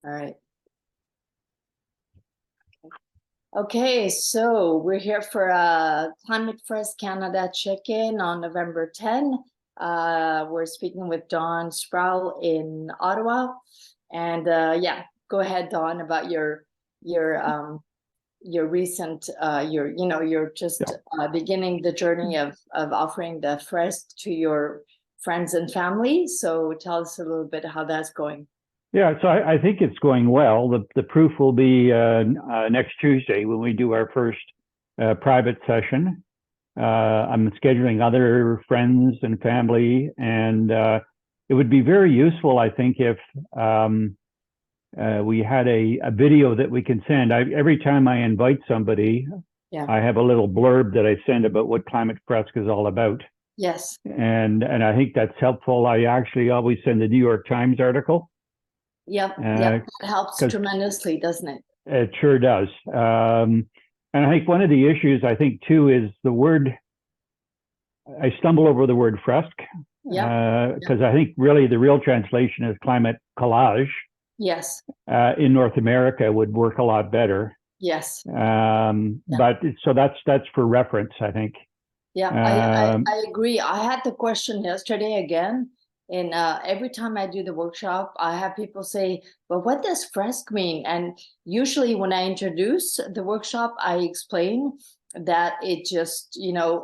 All right. Okay, so we're here for Climate Fresk Canada check-in on November 10. We're speaking with Dawn Sproul in Ottawa, and yeah, go ahead, Dawn, about your recent you're just beginning the journey of offering the fresk to your friends and family. So tell us a little bit how that's going. Yeah, so I think it's going well. The proof will be next Tuesday when we do our first private session. I'm scheduling other friends and family, and it would be very useful, I think, if we had a video that we can send. Every time I invite somebody, I have a little blurb that I send about what Climate Fresk is all about. Yes. And I think that's helpful. I actually always send the New York Times article. Yep, it helps tremendously, doesn't it? It sure does. And I think one of the issues, I think, too, is the word, I stumble over the word fresk, because I think really the real translation is climate collage. Yes. In North America would work a lot better. Yes. But so that's for reference, I think. Yeah, I agree. I had the question yesterday again. And every time I do the workshop, I have people say, "But what does fresk mean?" And usually when I introduce the workshop, I explain that it just,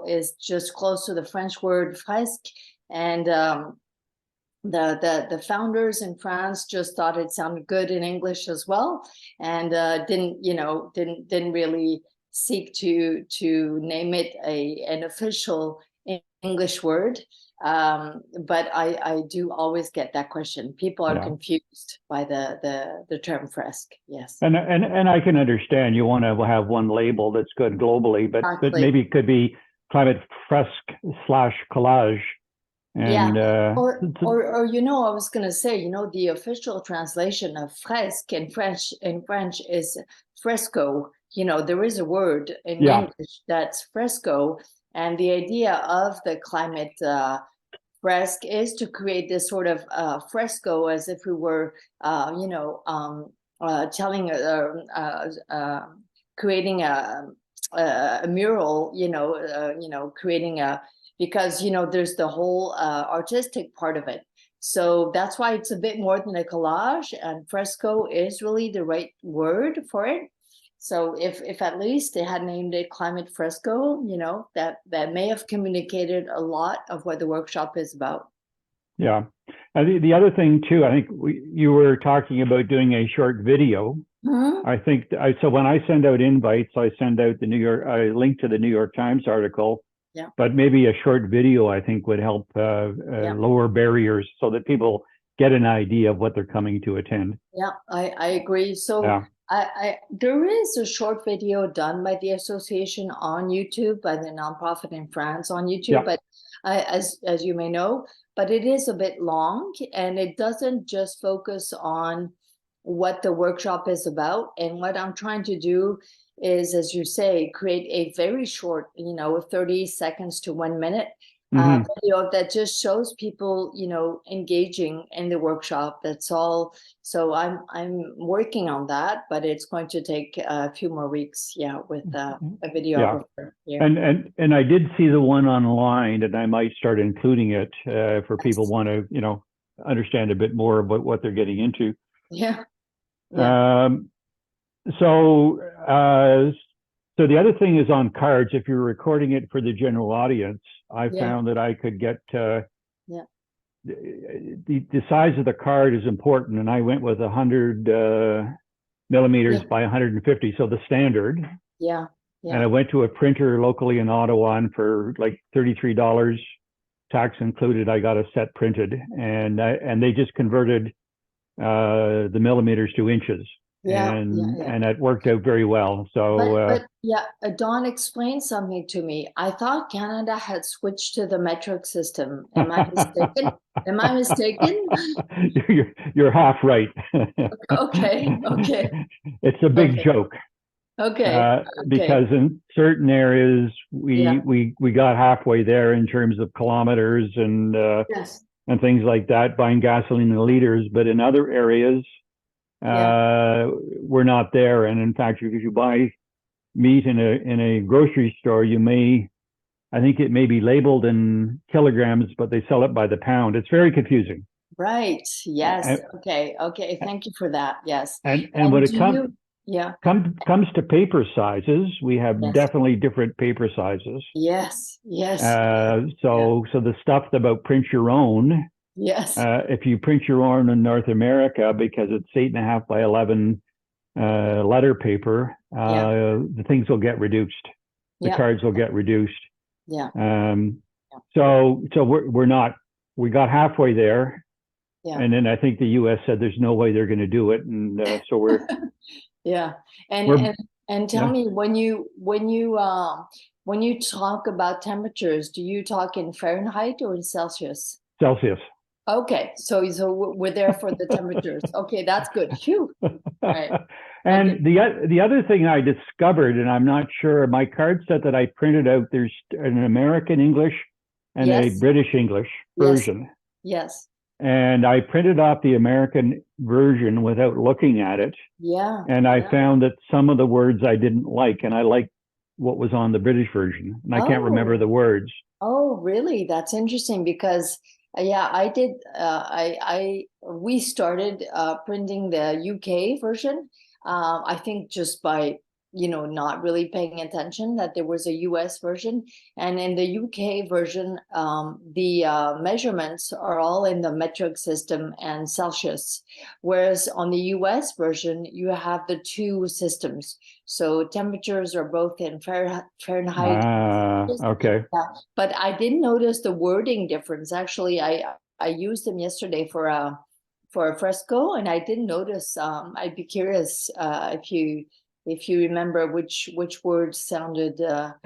is just close to the French word fresque. And the founders in France just thought it sounded good in English as well, and didn't really seek to name it an official English word. But I do always get that question. People are confused by the term fresk. Yes. And I can understand you want to have one label that's good globally, but maybe it could be Climate Fresk / collage. And, or I was going to say, the official translation of fresk in French is frescoe. There is a word in English that's frescoe. And the idea of the climate fresk is to create this sort of frescoe, as if we were, creating a mural, creating because, there's the whole artistic part of it. So that's why it's a bit more than a collage, and fresco is really the right word for it. So if at least they had named it Climate Fresco, that may have communicated a lot of what the workshop is about. Yeah. The other thing too, I think you were talking about doing a short video. Mm-hmm. I think so when I send out invites, I send out a link to the New York Times article. Yeah. But maybe a short video, I think, would help lower barriers so that people get an idea of what they're coming to attend. Yeah, I agree. So there is a short video done by the association on YouTube, by the nonprofit in France on YouTube, but as you may know, but it is a bit long, and it doesn't just focus on what the workshop is about. And what I'm trying to do is, as you say, create a very short, 30 seconds to 1 minute video that just shows people, engaging in the workshop. That's all. So I'm working on that, but it's going to take a few more weeks. With a videographer. Yeah. And I did see the one online, and I might start including it for people want to, understand a bit more about what they're getting into. Yeah. So the other thing is on cards. If you're recording it for the general audience, I found that I could get the size of the card is important, and I went with 100 millimeters by 150, so the standard. Yeah. And I went to a printer locally in Ottawa, and for like $33, tax included, I got a set printed, and they just converted the millimeters to inches. And it worked out very well. So Dawn explained something to me. I thought Canada had switched to the metric system. Am I mistaken? You're half right. Okay. It's a big joke. Okay. Because in certain areas we got halfway there in terms of kilometers and things like that, buying gasoline in liters, but in other areas we're not there. And in fact, if you buy meat in a grocery store, I think it may be labeled in kilograms, but they sell it by the pound. It's very confusing. Right. Yes. Okay. Thank you for that. Yes. And when it comes to paper sizes, we have definitely different paper sizes. Yes. So the stuff about print your own. Yes. If you print your own in North America, because it's 8.5 by 11 letter paper, the things will get reduced. The cards will get reduced. So we got halfway there. And then I think the US said there's no way they're going to do it. And so we're. And tell me, when you talk about temperatures, do you talk in Fahrenheit or in Celsius? Celsius. Okay, so we're there for the temperatures. Okay, that's good. Phew. All right. And the other thing I discovered, and I'm not sure, my card set that I printed out, there's an American English and a British English version. Yes. And I printed off the American version without looking at it. And I found that some of the words I didn't like, and I liked what was on the British version. And I can't remember the words. Oh, really? That's interesting, because I did. We started printing the UK version. I think just by not really paying attention that there was a US version, and in the UK version, the measurements are all in the metric system and Celsius, whereas on the US version you have the two systems. So temperatures are both in Fahrenheit. Okay. But I didn't notice the wording difference. Actually, I used them yesterday for a frescoe, and I didn't notice. I'd be curious if you remember which words sounded a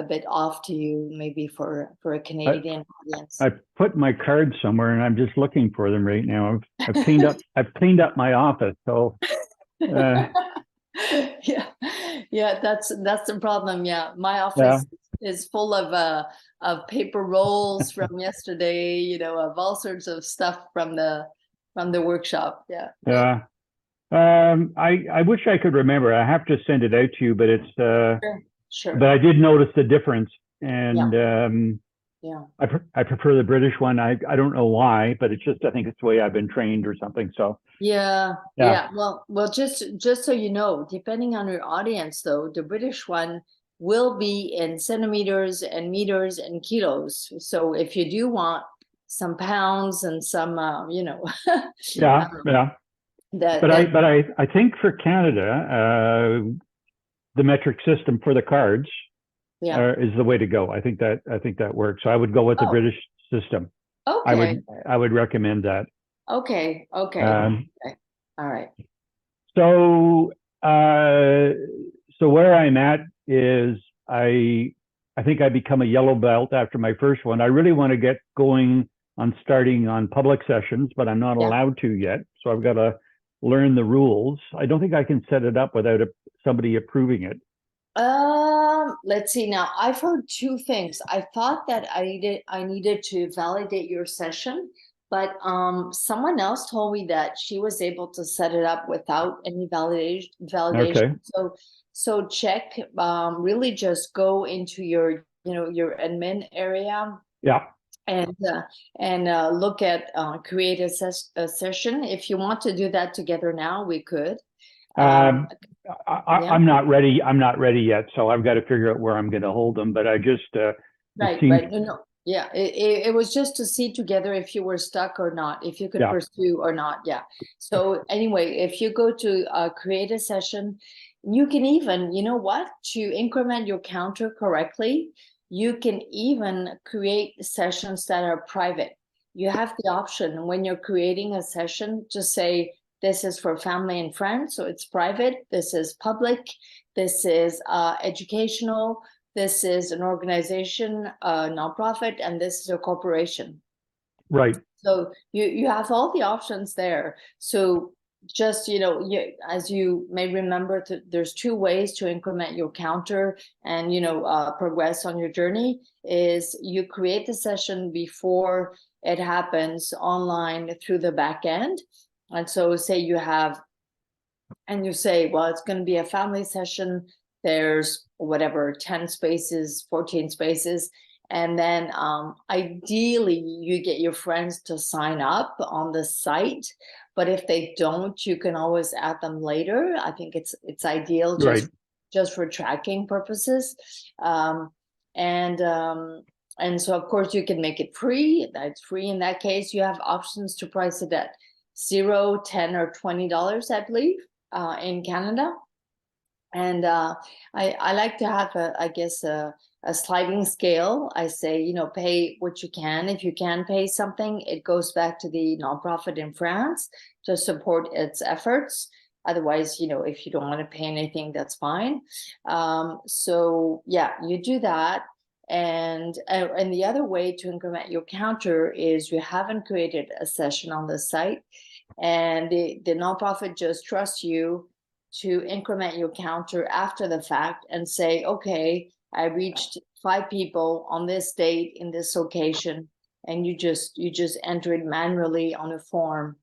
bit off to you, maybe for a Canadian audience. I put my cards somewhere, and I'm just looking for them right now. I've cleaned up my office, so. That's the problem. My office is full of paper rolls from yesterday. Of all sorts of stuff from the workshop. I wish I could remember. I have to send it out to you, but it's sure. But I did notice the difference, and I prefer the British one. I don't know why, but it's just, I think it's the way I've been trained or something. So Well, just so you know, depending on your audience, though, the British one will be in centimeters and meters and kilos. So if you do want some pounds and some, But I think for Canada, the metric system for the cards is the way to go. I think that works. So I would go with the British system. Okay. I would recommend that. Okay. All right. So where I'm at is I think I become a yellow belt after my first one. I really want to get going on starting on public sessions, but I'm not allowed to yet. So I've got to learn the rules. I don't think I can set it up without somebody approving it. Let's see. Now, I've heard two things. I thought that I needed to validate your session, but someone else told me that she was able to set it up without any validation. Okay. So check. Really, just go into your admin area. And look at create a session. If you want to do that together now, we could. I'm not ready. I'm not ready yet, so I've got to figure out where I'm going to hold them. But I just right. It was just to see together if you were stuck or not, if you could pursue or not. So anyway, if you go to create a session, you can even, to increment your counter correctly, you can even create sessions that are private. You have the option when you're creating a session to say, this is for family and friends, so it's private. This is public. This is educational. This is an organization, nonprofit, and this is a corporation. Right. So you have all the options there. So just, as you may remember, there's two ways to increment your counter and, progress on your journey. Is you create the session before it happens online through the back end. And so say you have and you say, well, it's going to be a family session. There's whatever, 10 spaces, 14 spaces. And then ideally you get your friends to sign up on the site. But if they don't, you can always add them later. I think it's ideal just for tracking purposes. And so of course you can make it free. That's free in that case. You have options to price it at $0, $10, or $20, I believe, in Canada. And I like to have a sliding scale. I say, pay what you can. If you can pay something, it goes back to the nonprofit in France to support its efforts. Otherwise, if you don't want to pay anything, that's fine. So yeah, you do that. And the other way to increment your counter is you haven't created a session on the site, and the nonprofit just trusts you to increment your counter after the fact and say, okay, I reached 5 people on this date in this location, and you just enter it manually on a form,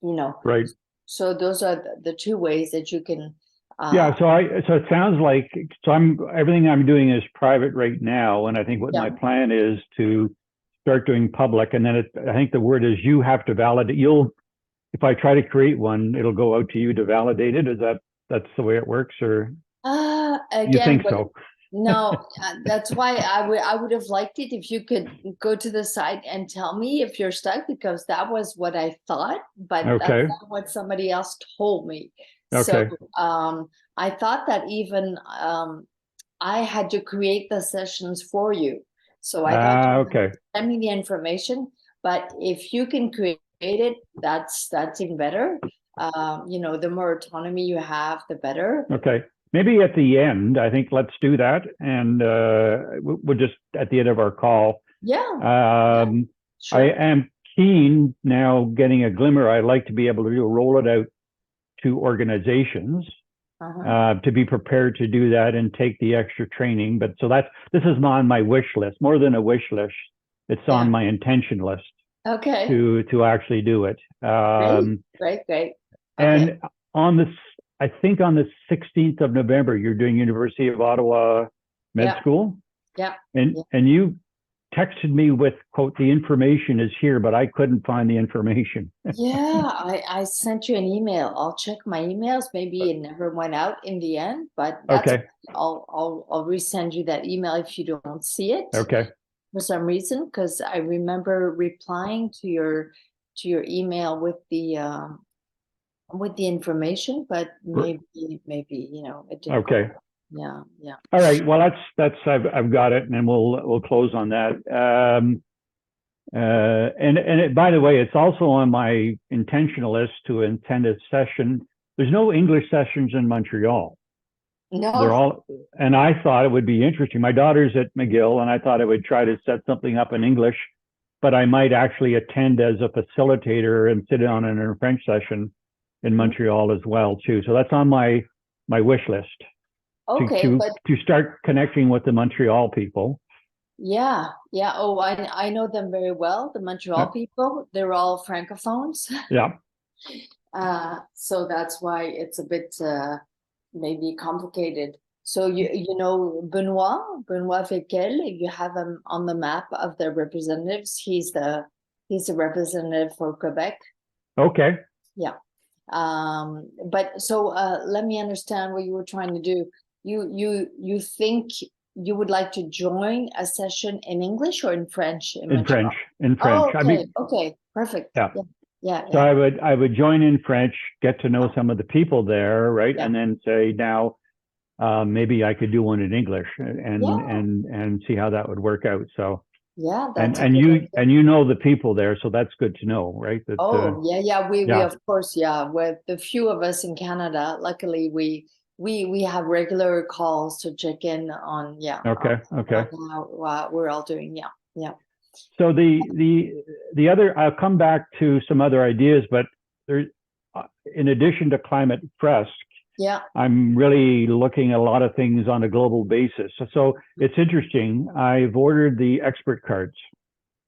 Right. So those are the 2 ways that you can. Yeah. So it sounds like, everything I'm doing is private right now. And I think what my plan is to start doing public. And then I think the word is you have to validate. If I try to create one, it'll go out to you to validate it. That's the way it works, or again, you think so? No, that's why I would have liked it if you could go to the site and tell me if you're stuck, because that was what I thought, but that's not what somebody else told me. Okay. So I thought that even I had to create the sessions for you. So I thought you send me the information, but if you can create it, that's even better. The more autonomy you have, the better. Okay. Maybe at the end, I think let's do that. And we'll just at the end of our call. Yeah. Sure. I am keen now, getting a glimmer. I'd like to be able to roll it out to organizations, to be prepared to do that and take the extra training. But this is on my wish list, more than a wish list. It's on my intention list. Okay. To actually do it. Great. Okay. And I think on the 16th of November, you're doing University of Ottawa Med School. Yeah. And you texted me with, quote, the information is here, but I couldn't find the information. Yeah, I sent you an email. I'll check my emails. Maybe it never went out in the end, but that's okay. I'll resend you that email if you don't see it. Okay. For some reason, because I remember replying to your email with the information, but maybe it didn't. Okay. Yeah. All right. Well, that's I've got it, and then we'll close on that. And by the way, it's also on my intentional list to attend a session. There's no English sessions in Montreal. No. They're all, and I thought it would be interesting. My daughter's at McGill, and I thought I would try to set something up in English, but I might actually attend as a facilitator and sit on in a French session in Montreal as well too. So that's on my wish list. Okay, to start connecting with the Montreal people. Yeah. Oh, I know them very well. The Montreal people, they're all francophones. Yeah. So that's why it's a bit maybe complicated. So you know Benoit Fekel, you have him on the map of the representatives. He's the representative for Quebec. Okay. Yeah. But so let me understand what you were trying to do. You think you would like to join a session in English or in French? In French. Oh, okay. Okay. Perfect. Yeah. So I would join in French, get to know some of the people there, right? Yeah. And then say, now maybe I could do one in English and see how that would work out. So yeah, and you know the people there, so that's good to know, right? That, we of course, with the few of us in Canada, luckily we have regular calls to check in on Okay. on how we're all doing. Yeah. So the other, I'll come back to some other ideas, but there's in addition to Climate Fresk, I'm really looking at a lot of things on a global basis. So it's interesting. I've ordered the expert cards.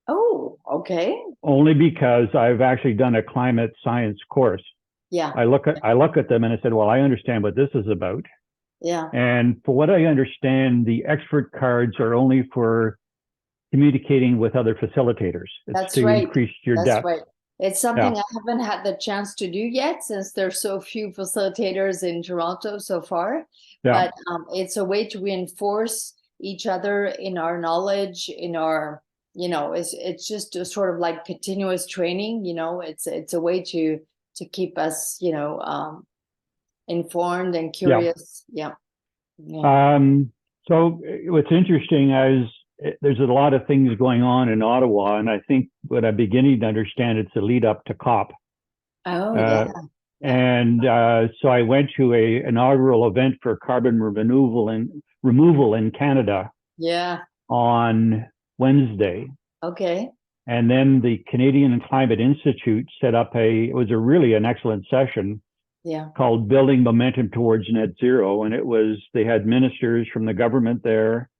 Oh, okay. Only because I've actually done a climate science course. Yeah. I look at them and I said, well, I understand what this is about. Yeah. And for what I understand, the expert cards are only for communicating with other facilitators. It's That's to right. increase your That's depth. right. It's something Yeah. I haven't had the chance to do yet since there's so few facilitators in Toronto so far. Yeah. But it's a way to reinforce each other in our knowledge, in our, it's just a sort of like continuous training. It's a way to keep us, informed and Yeah. curious. Yeah. Yeah. So what's interesting is there's a lot of things going on in Ottawa, and I think what I'm beginning to understand, it's a lead up to COP. Oh, yeah. And so I went to a inaugural event for carbon removal in Canada. Yeah. On Wednesday. Okay. And then the Canadian Climate Institute set up it was really an excellent session. Yeah. Called Building Momentum Towards Net Zero. And they had ministers from the government there,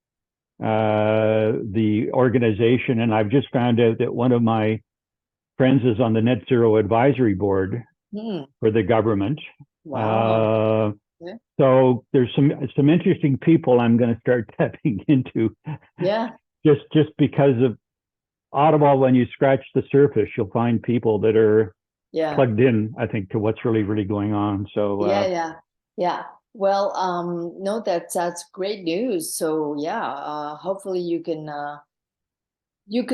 the organization. And I've just found out that one of my friends is on the Net Zero Advisory Board for the government. Wow. So there's some interesting people I'm going to start tapping into. Yeah. Just because of Ottawa, when you scratch the surface, you'll find people that are plugged in, I think, to what's really, really going on. So yeah. Well, no, that's great news. So yeah, hopefully you can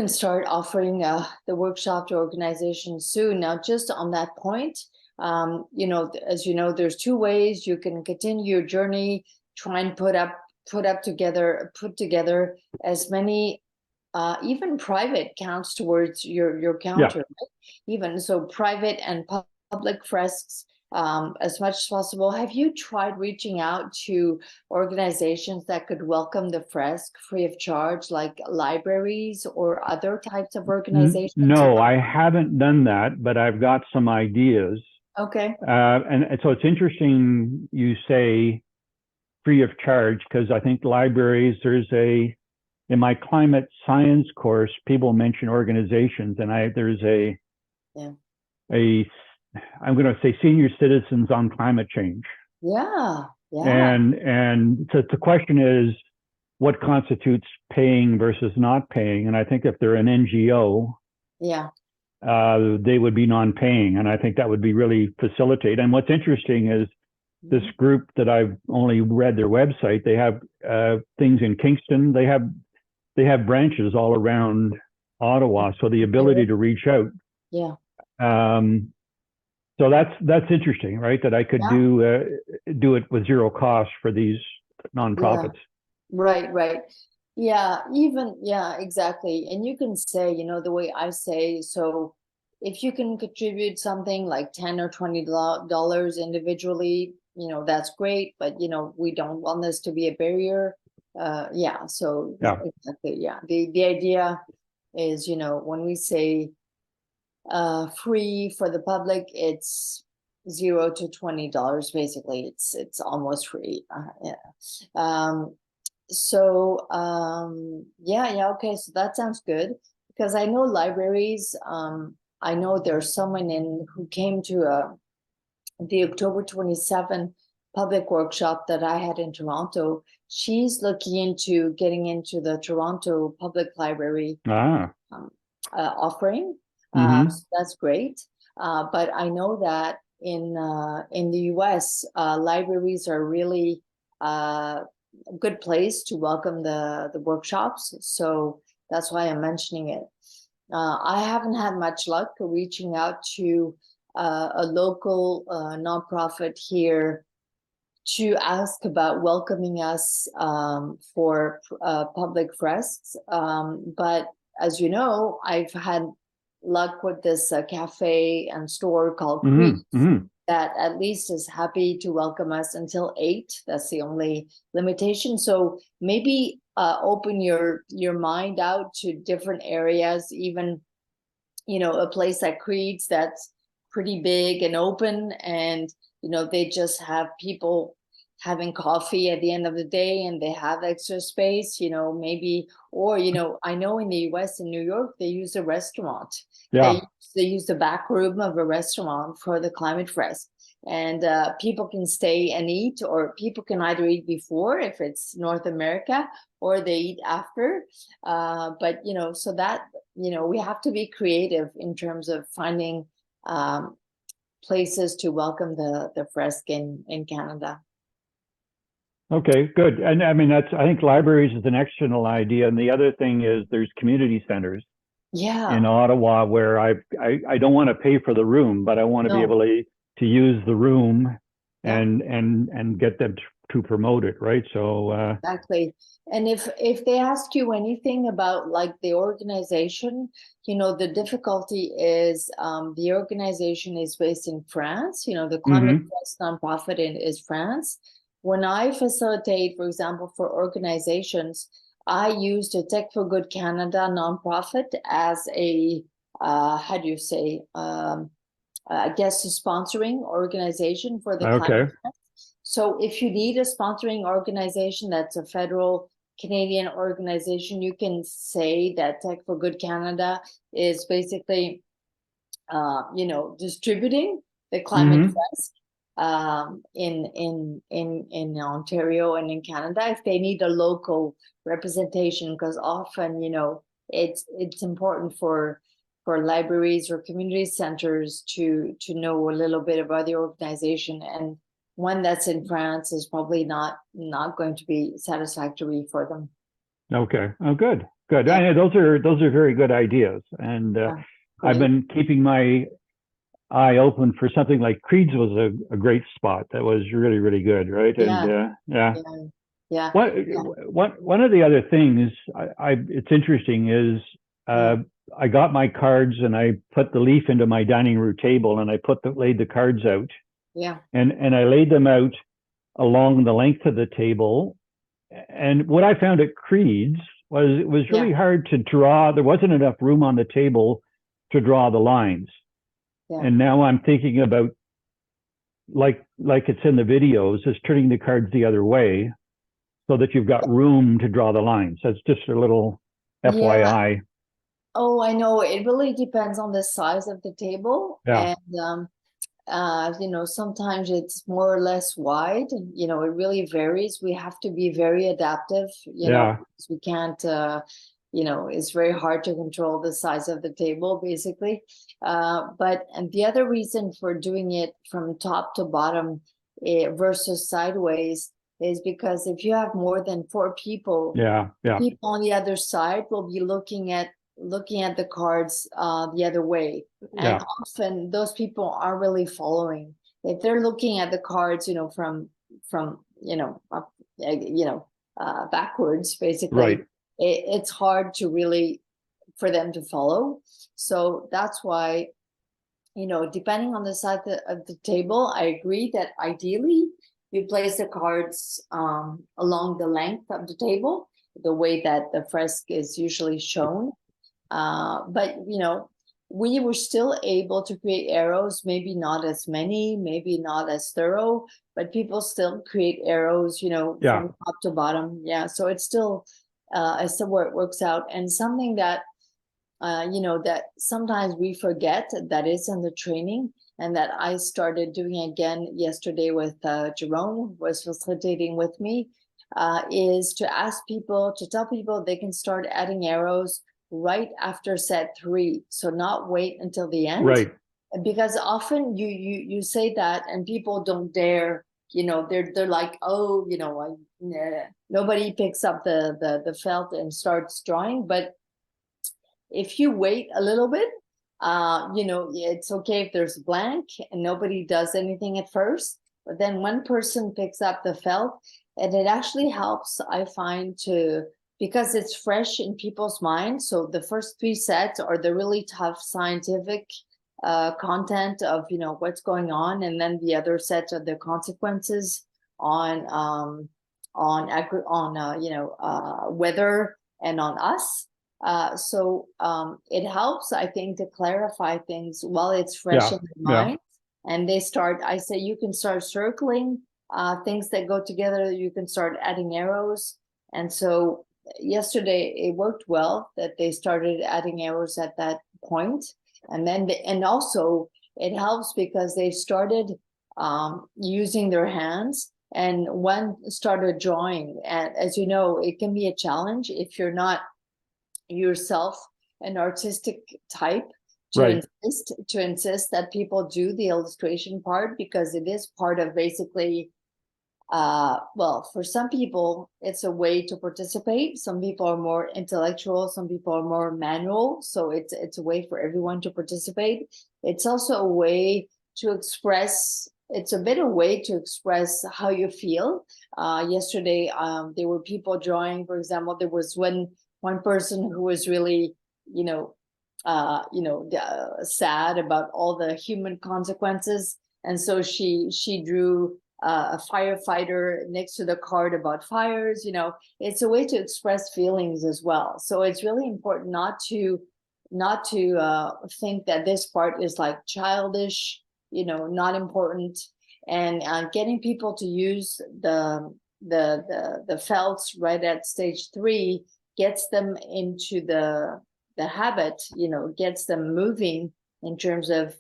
start offering the workshop to organizations soon. Now, just on that point, as you know, there's two ways you can continue your journey. Try and put together as many even private counts towards your counter. Right? Even so, private and public fresks as much as possible. Have you tried reaching out to organizations that could welcome the fresk free of charge, like libraries or other types of organizations? No, I haven't done that, but I've got some ideas. Okay. And so it's interesting you say free of charge, because I think libraries, in my climate science course, people mention organizations, and there's I'm going to say senior citizens on climate change. Yeah. And so the question is, what constitutes paying versus not paying? And I think if they're an NGO, they would be non-paying, and I think that would be really facilitate. And what's interesting is this group that I've only read their website. They have things in Kingston. They have branches all around Ottawa, so the ability to reach out. Yeah. So that's interesting, right? That I could do it with zero cost for these nonprofits. Yeah. Right. Yeah, exactly. And you can say, the way I say, so if you can contribute something like $10 or $20 individually, that's great. But, we don't want this to be a barrier. Exactly. Yeah. The idea is, when we say free for the public, it's $0 to $20 basically. It's almost free. Okay, so that sounds good, because I know libraries. I know there's someone who came to the October 27 public workshop that I had in Toronto. She's looking into getting into the Toronto Public Library offering. So that's great. But I know that in the US, libraries are really a good place to welcome the workshops. So that's why I'm mentioning it. I haven't had much luck reaching out to a local nonprofit here to ask about welcoming us for public fresks. But as you know, I've had luck with this cafe and store called Creeks that at least is happy to welcome us until 8. That's the only limitation. So maybe open your mind out to different areas, even, a place like Creeds that's pretty big and open, and, they just have people having coffee at the end of the day and they have extra space, maybe, or, I know in the US, in New York, they use a restaurant. They use the back room of a restaurant for the Climate Fresk. and people can stay and eat, or people can either eat before if it's North America, or they eat after. But so that we have to be creative in terms of finding places to welcome the fresk in Canada. Okay, good. And I mean, I think libraries is an excellent idea. And the other thing is there's community centers in Ottawa where I don't want to pay for the room, but I want to be able to use the room and get them to promote it, right? So exactly. And if they ask you anything about like the organization, the difficulty is the organization is based in France. The Climate Fresk nonprofit is France. When I facilitate, for example, for organizations, I used a Tech for Good Canada nonprofit as a how do you say I guess a sponsoring organization for the Climate Fresk. So if you need a sponsoring organization that's a federal Canadian organization, you can say that Tech for Good Canada is basically distributing the Climate Fresk in Ontario and in Canada if they need a local representation, because often it's important for libraries or community centers to know a little bit about the organization, and one that's in France is probably not going to be satisfactory for them. Okay. Oh, good. Yeah. Those are very good ideas, and I've been keeping my eye open for something like Creeds was a great spot. That was really, really good, right? Yeah. One of the other things it's interesting is I got my cards and I put the leaf into my dining room table and I laid the cards out. Yeah. And I laid them out along the length of the table. And what I found at Creeds was it was really hard to draw. There wasn't enough room on the table to draw the lines. Yeah. And now I'm thinking about like it's in the videos, is turning the cards the other way so that you've got room to draw the lines. That's just a little FYI. Oh, I know. It really depends on the size of the table. Yeah. And sometimes it's more or less wide. It really varies. We have to be very adaptive, because we can't it's very hard to control the size of the table, basically. And the other reason for doing it from top to bottom versus sideways is because if you have more than 4 people, people on the other side will be looking at the cards the other way, and often those people aren't really following. If they're looking at the cards, from up, backwards, basically. Right. It's hard to really for them to follow. So that's why, depending on the size of the table, I agree that ideally you place the cards along the length of the table, the way that the fresk is usually shown. But we were still able to create arrows, maybe not as many, maybe not as thorough, but people still create arrows, from top to bottom. Yeah, so it's still where it works out. And something that that sometimes we forget that is in the training, and that I started doing again yesterday with Jerome, who was facilitating with me, is to tell people they can start adding arrows right after set 3. So not wait until the end. Right. Because often you say that and people don't dare, they're like, oh, nobody picks up the felt and starts drawing. But if you wait a little bit, it's okay if there's blank and nobody does anything at first, but then one person picks up the felt, and it actually helps, I find, because it's fresh in people's minds. So the first 3 sets are the really tough scientific content of what's going on, and then the other sets are the consequences on weather and on us. So it helps, I think, to clarify things while it's fresh in their mind. And I say you can start circling things that go together. You can start adding arrows. And so yesterday it worked well that they started adding arrows at that point. And then and also it helps because they started using their hands, and one started drawing. And as you know, it can be a challenge if you're not yourself an artistic type to insist that people do the illustration part, because it is part of basically, well, for some people it's a way to participate. Some people are more intellectual, some people are more manual, so it's a way for everyone to participate. It's also a way to express, it's a better way to express how you feel. Yesterday there were people drawing. For example, there was one person who was really, sad about all the human consequences, and so she drew a firefighter next to the card about fires. It's a way to express feelings as well. So it's really important not to think that this part is like childish, not important, and getting people to use the felts right at stage 3 gets them into the habit, gets them moving in terms of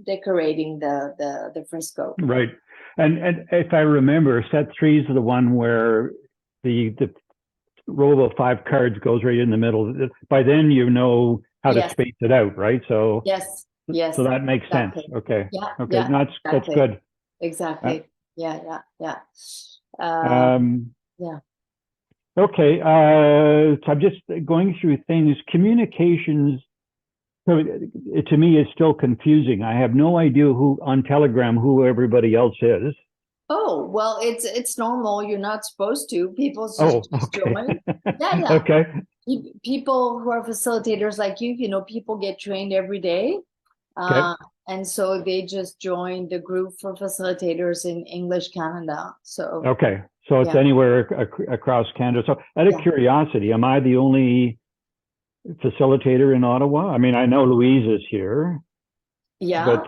decorating the fresco. Right. And if I remember, set 3 is the one where the row of 5 cards goes right in the middle. By then, you know how to space it out, right? So yes. So that makes sense. Okay. Yeah. Okay. Yeah, That's good. Exactly. Yeah. Yeah. Yeah. Okay. So I'm just going through things. Communications, so to me, is still confusing. I have no idea who on Telegram who everybody else is. Oh, well, it's normal. You're not supposed to. People just join. Yeah. Okay. People who are facilitators like you, people get trained every day. And so they just joined the group for facilitators in English Canada. So okay. So it's anywhere across Canada. So out of curiosity, am I the only facilitator in Ottawa? I mean, I know Louise is here. Yeah, but,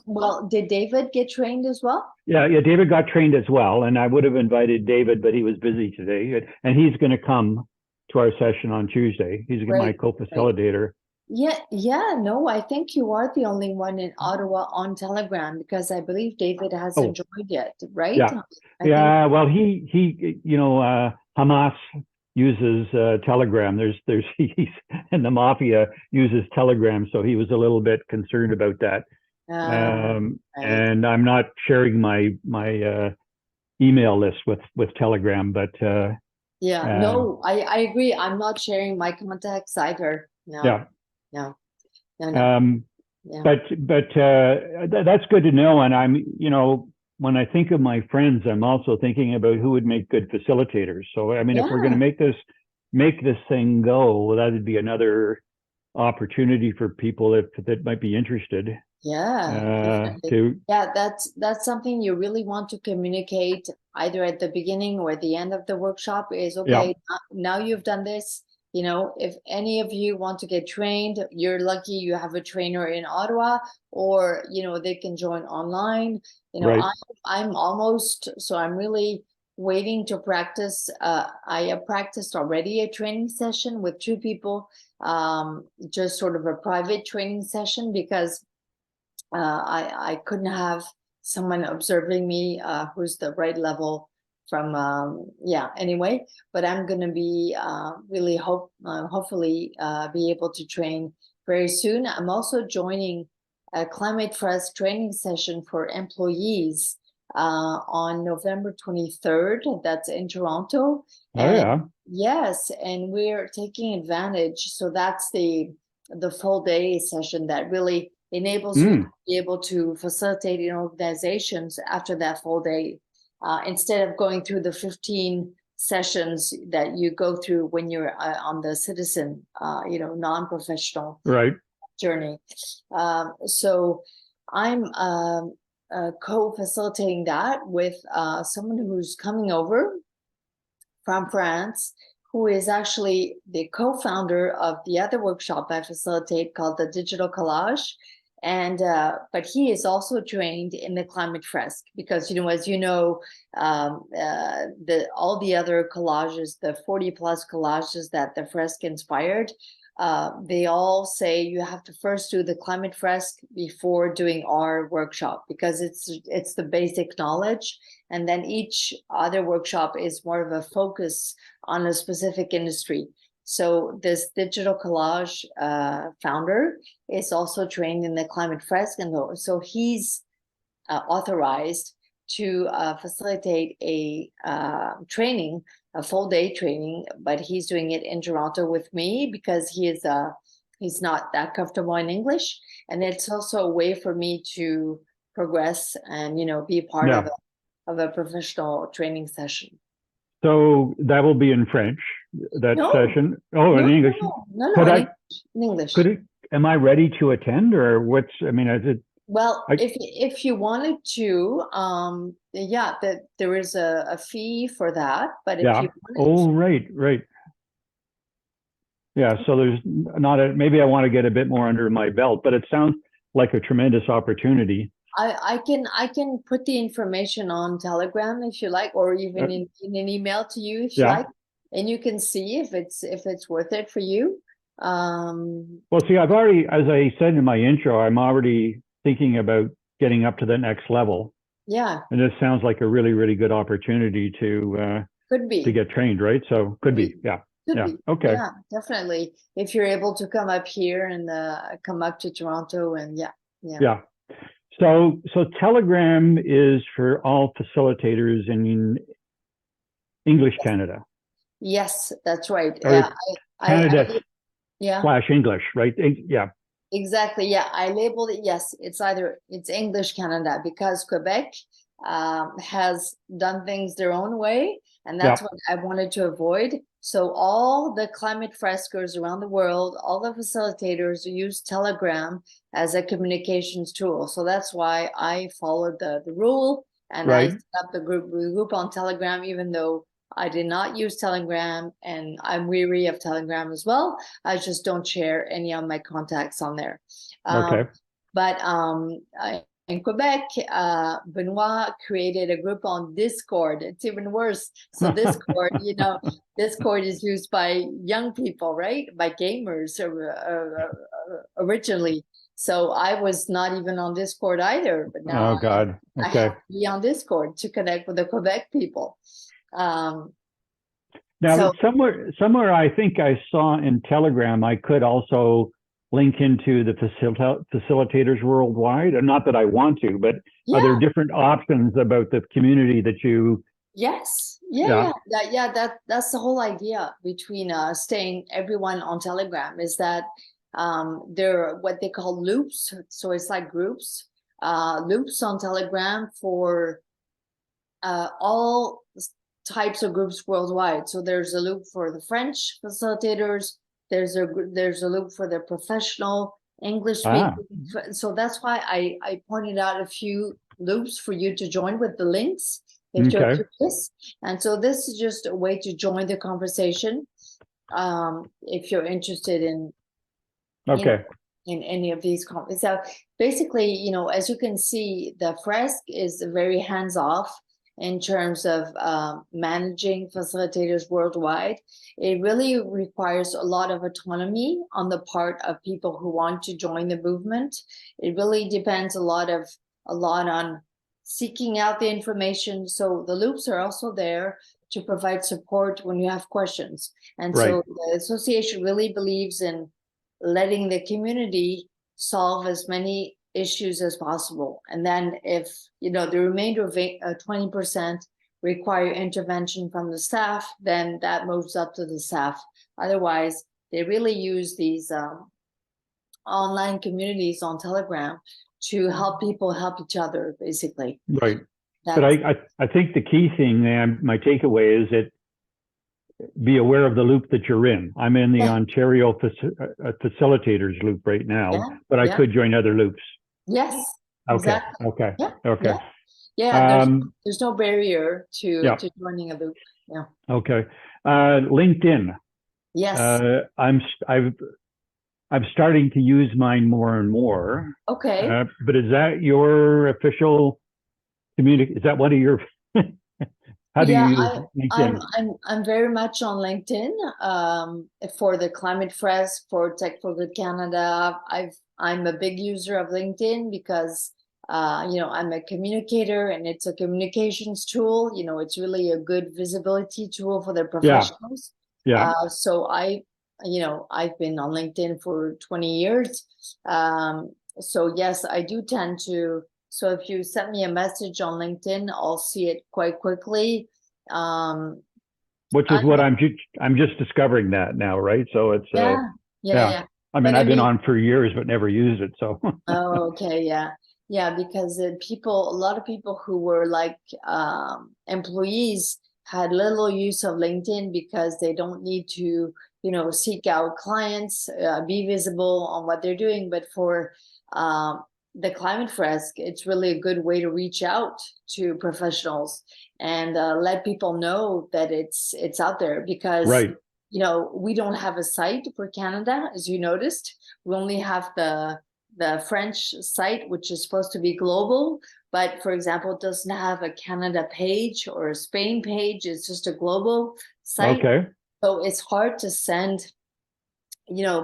well, did David get trained as well? Yeah, David got trained as well, and I would have invited David, but he was busy today, and he's going to come to our session on Tuesday. He's my co-facilitator. No, I think you are the only one in Ottawa on Telegram, because I believe David hasn't joined yet, right? Yeah. Well, he Hamas uses Telegram. There's he's and the mafia uses Telegram, so he was a little bit concerned about that. And I'm not sharing my email list with Telegram, but no, I agree. I'm not sharing my contacts either. No. But that's good to know. And I'm, when I think of my friends, I'm also thinking about who would make good facilitators. So, I mean, if we're going to make this thing go, that would be another opportunity for people that might be interested. That's something you really want to communicate either at the beginning or at the end of the workshop is, now you've done this. If any of you want to get trained, you're lucky you have a trainer in Ottawa, or, they can join online. I'm almost, so I'm really waiting to practice. I have practiced already a training session with 2 people, just sort of a private training session, because I couldn't have someone observing me who's the right level from anyway, but I'm going to be really hopefully be able to train very soon. I'm also joining a Climate Fresk training session for employees on November 23rd. That's in Toronto. Yes, and we're taking advantage. So that's the full day session that really enables you to be able to facilitate in organizations after that full day. Instead of going through the 15 sessions that you go through when you're on the citizen, non-professional journey. So I'm co-facilitating that with someone who's coming over from France, who is actually the co-founder of the other workshop I facilitate called the Digital Collage. And but he is also trained in the Climate Fresk, because as you know, all the other collages, the 40+ collages that the Fresk inspired, they all say you have to first do the Climate Fresk before doing our workshop, because it's the basic knowledge, and then each other workshop is more of a focus on a specific industry. So this digital collage founder is also trained in the Climate Fresk, and so he's authorized to facilitate a training, a full day training, but he's doing it in Toronto with me because he's not that comfortable in English, and it's also a way for me to progress and be part of a professional training session. So that will be in French, that session. Oh, in English. No, in English. Am I ready to attend, or what's? I mean, is it? Well, if you wanted to, that there is a fee for that. But if you wanted right. Yeah, so there's maybe I want to get a bit more under my belt, but it sounds like a tremendous opportunity. I can put the information on Telegram if you like, or even in an email to you if you like, and you can see if it's worth it for you. Well, see, I've already, as I said in my intro, I'm already thinking about getting up to the next level. Yeah. And this sounds like a really, really good opportunity to get trained, right? So could be. Yeah. Okay. Yeah, definitely. If you're able to come up here and come up to Toronto, and yeah. So Telegram is for all facilitators in English Canada. Yes, that's right. Canada / English, right? Yeah. Exactly. Yeah, I labeled it. Yes, it's English Canada, because Quebec has done things their own way, and that's what I wanted to avoid. So all the climate freskers around the world, all the facilitators use Telegram as a communications tool. So that's why I followed the rule, and I set up the group on Telegram, even though I did not use Telegram, and I'm weary of Telegram as well. I just don't share any of my contacts on there. But in Quebec, Benoit created a group on Discord. It's even worse. So Discord, Discord is used by young people, right? By gamers originally. So I was not even on Discord either. But now I have to be on Discord to connect with the Quebec people. Now, somewhere I think I saw in Telegram, I could also link into the facilitators worldwide. And not that I want to, but are there different options about the community that you? Yes. That's the whole idea between staying everyone on Telegram, is that there are what they call loops. So it's like groups, loops on Telegram for all types of groups worldwide. So there's a loop for the French facilitators. There's a loop for the professional English speakers. So that's why I pointed out a few loops for you to join with the links if you're curious. And so this is just a way to join the conversation if you're interested in any of these. So basically, as you can see, the Fresk is very hands-off in terms of managing facilitators worldwide. It really requires a lot of autonomy on the part of people who want to join the movement. It really depends a lot on seeking out the information. So the loops are also there to provide support when you have questions. And so the association really believes in letting the community solve as many issues as possible. And then if, the remainder of 20% require intervention from the staff, then that moves up to the staff. Otherwise, they really use these online communities on Telegram to help people help each other, basically. Right. But I think the key thing there, my takeaway is that be aware of the loop that you're in. I'm in the Ontario facilitators loop right now, but I could join other loops. Yes. Okay. Exactly. Okay. Yeah. Okay. Yeah. There's no barrier to joining a loop. Yeah. Okay. LinkedIn. Yes. I'm starting to use mine more and more. Okay. But is that your official community? Is that one of your? How do Yeah, you use LinkedIn? I'm very much on LinkedIn for the Climate Fresk for Tech for Good Canada. I'm a big user of LinkedIn because I'm a communicator and it's a communications tool. It's really a good visibility tool for the Yeah, professionals. yeah. So I've been on LinkedIn for 20 years. So yes, I do tend to. So if you send me a message on LinkedIn, I'll see it quite quickly. Um, Which is I what I'm just discovering that now, right? So it's yeah, yeah, yeah. yeah. I mean, But I I've been mean, on for years, but never used it. So oh, okay, yeah, yeah, because a lot of people who were like employees had little use of LinkedIn because they don't need to, seek out clients, be visible on what they're doing. But for the Climate Fresk, it's really a good way to reach out to professionals and let people know that it's out there because right. we don't have a site for Canada, as you noticed. We only have the French site, which is supposed to be global, but for example, it doesn't have a Canada page or a Spain page. It's just a global site. Okay. So it's hard to send,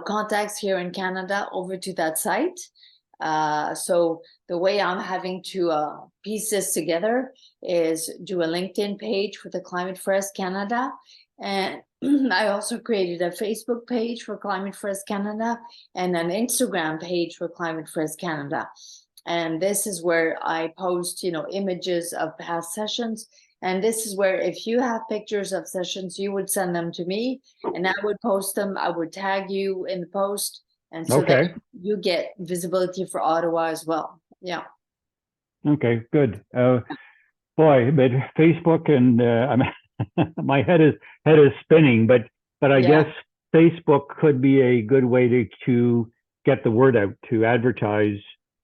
contacts here in Canada over to that site. So the way I'm having to piece this together is do a LinkedIn page for the Climate Fresk Canada. And I also created a Facebook page for Climate Fresk Canada and an Instagram page for Climate Fresk Canada. And this is where I post, images of past sessions. And this is where if you have pictures of sessions, you would send them to me and I would post them. I would tag you in the post. And so that Okay. you get visibility for Ottawa as well. Yeah. Okay. Good. Boy, but Facebook and my head is spinning, but I Yeah. guess Facebook could be a good way to get the word out to advertise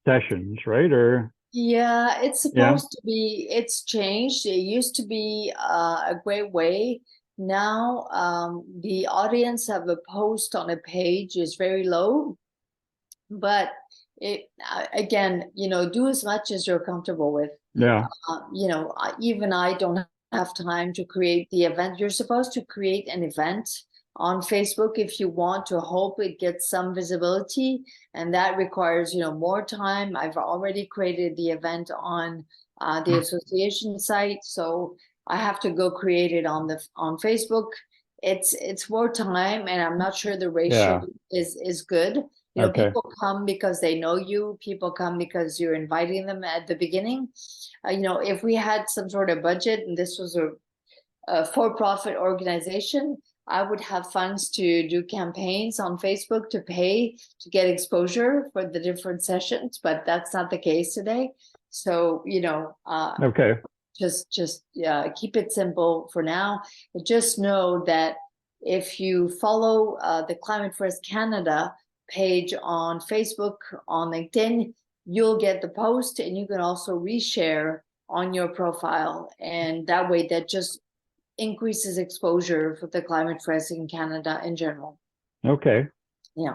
sessions, right? Or Yeah, it's yeah, supposed to be, it's changed. It used to be a great way. Now, the audience of a post on a page is very low, but again, do as much as you're comfortable with. yeah, Even I don't have time to create the event. You're supposed to create an event on Facebook if you want to hope it gets some visibility, and that requires, more time. I've already created the event on the association site, so I have to go create it on Facebook. It's more time, and I'm not sure the ratio yeah. is good. Okay. People come because they know you. People come because you're inviting them at the beginning. If we had some sort of budget and this was a for-profit organization, I would have funds to do campaigns on Facebook to pay to get exposure for the different sessions, but that's not the case today. So, Okay. just keep it simple for now. But just know that if you follow the Climate Fresk Canada page on Facebook, on LinkedIn, you'll get the post and you can also reshare on your profile. And that way that just increases exposure for the Climate Fresk in Canada in general. Okay. Yeah,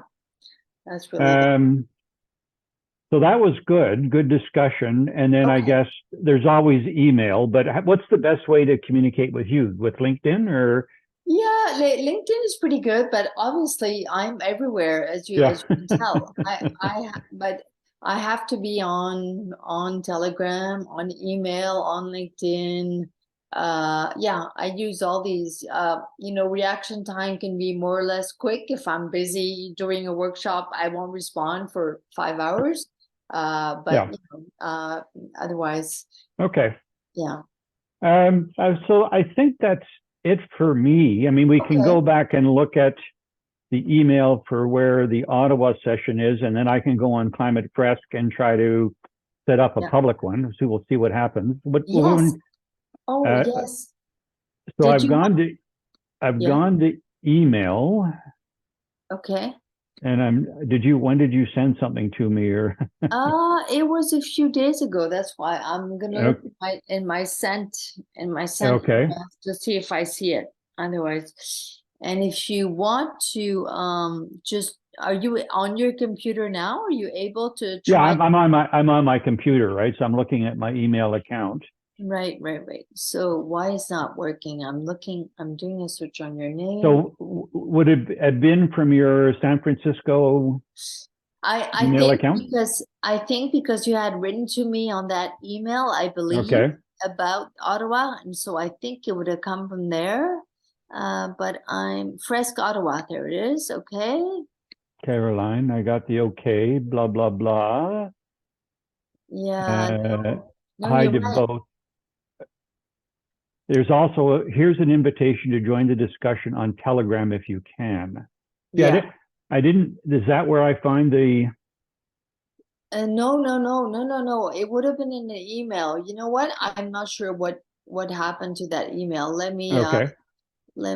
that's really good. Um, so that was good discussion. And then I Okay. guess there's always email, but what's the best way to communicate with you? With LinkedIn or Yeah, LinkedIn is pretty good, but obviously I'm everywhere as you yeah. can tell. But I have to be on Telegram, on email, on LinkedIn. Yeah, I use all these. Reaction time can be more or less quick. If I'm busy during a workshop, I won't respond for 5 hours. But Yeah. otherwise, Okay. yeah. So I think that's it for me. I mean, we can Okay. go back and look at the email for where the Ottawa session is, and then I can go on Climate Fresk and try to set up a Yeah. public one. So we'll see what happens. Yes. Oh, Uh, yes. so Did you want? I've Yeah. gone to email, Okay. and when did you send something to me or? It was a few days ago. That's why I'm gonna look at my sent Okay. emails to see if I see it. Otherwise, and if you want to, just are you on your computer now? Are you able to Yeah, try? I'm on my computer, right? So I'm looking at my email account. Right. So why is not working? I'm doing a search on your name. So would it have been from your San Francisco I email think account? because you had written to me on that email, I believe, Okay. about Ottawa, and so I think it would have come from there. But I'm Fresk Ottawa. There it is. Okay. Caroline, I got the okay, blah, blah, blah. Yeah. No, Hi you're to right. both. There's also, here's an invitation to join the discussion on Telegram if you can. Yeah, I didn't, is that where I find the? No. It would have been in the email. You know what? I'm not sure what happened to that email. Let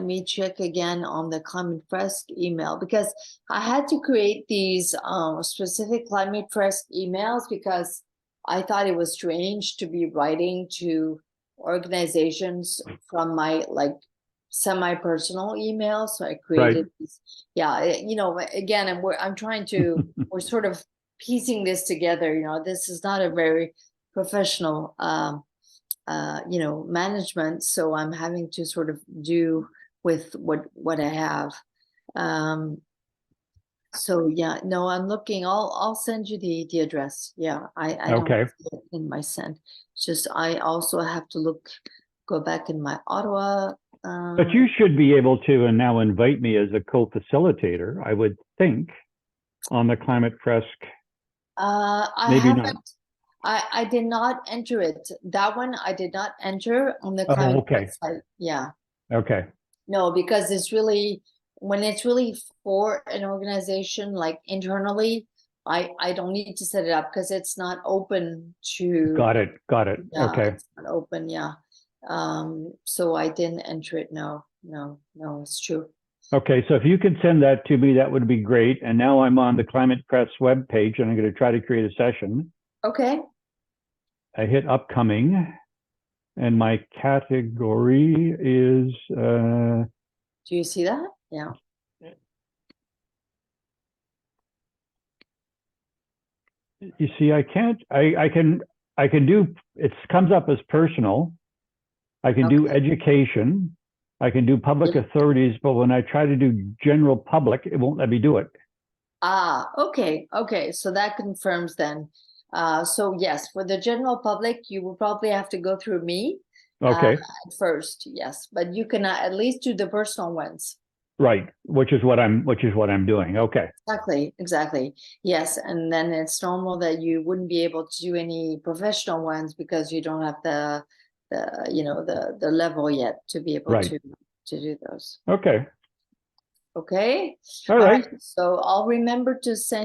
me check again on the Climate Fresk email, because I had to create these specific Climate Fresk emails because I thought it was strange to be writing to organizations from my semi-personal email. So I created these. Yeah, again, I'm trying to we're sort of piecing this together. This is not a very professional management, so I'm having to sort of do with what I have. So yeah, no, I'm looking. I'll send you the address. Yeah, I don't see it in my send. It's just I also have to go back in my Ottawa. But you should be able to now invite me as a co-facilitator, I would think, on the Climate Fresk. Maybe not. I did not enter it. That one I did not enter on the Climate website. Yeah. Okay. No, because when it's really for an organization, like internally, I don't need to set it up because it's not open to. Got it. Yeah, okay. it's not open. Yeah. So I didn't enter it. No, it's true. Okay, so if you could send that to me, that would be great. And now I'm on the Climate Fresk webpage, and I'm going to try to create a session. Okay. I hit upcoming, and my category is. Do you see that? Yeah. You see, I can't. I can do. It comes up as personal. I can do education. I can do public authorities, but when I try to do general public, it won't let me do it. Okay. So that confirms then. So yes, for the general public, you will probably have to go through me. Okay. First, yes, but you can at least do the personal ones. Right, which is what I'm doing. Okay. Exactly. Yes, and then it's normal that you wouldn't be able to do any professional ones because you don't have the level yet to be able to do those. Okay. Okay. All right. So I'll remember to send